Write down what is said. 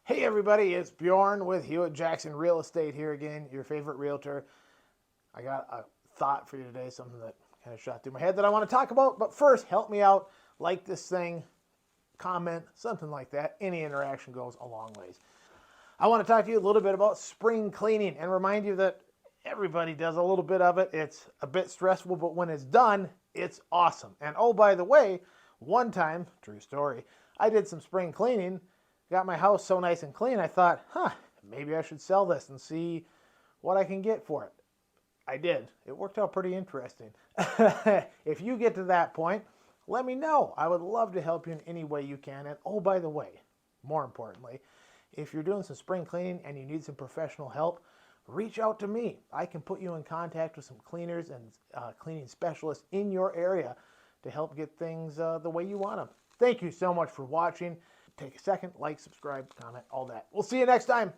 Hey everybody, it's Bjorn with Hewitt Jackson Real Estate here again, your favorite realtor. I got a thought for you today, something that kind of shot through my head that I want to talk about. But first, help me out, like this thing, comment, something like that. Any interaction goes a long ways. I want to talk to you a little bit about spring cleaning and remind you that everybody does a little bit of it. It's a bit stressful, but when it's done, it's awesome. And oh, by the way, one time, true story, I did some spring cleaning, got my house so nice and clean, I thought, maybe I should sell this and see what I can get for it. I did. It worked out pretty interesting. If you get to that point, let me know. I would love to help you in any way you can. And oh, by the way, more importantly, if you're doing some spring cleaning and you need some professional help, reach out to me. I can put you in contact with some cleaners and cleaning specialists in your area to help get things the way you want them. Thank you so much for watching. Take a second, like, subscribe, comment, all that. We'll see you next time.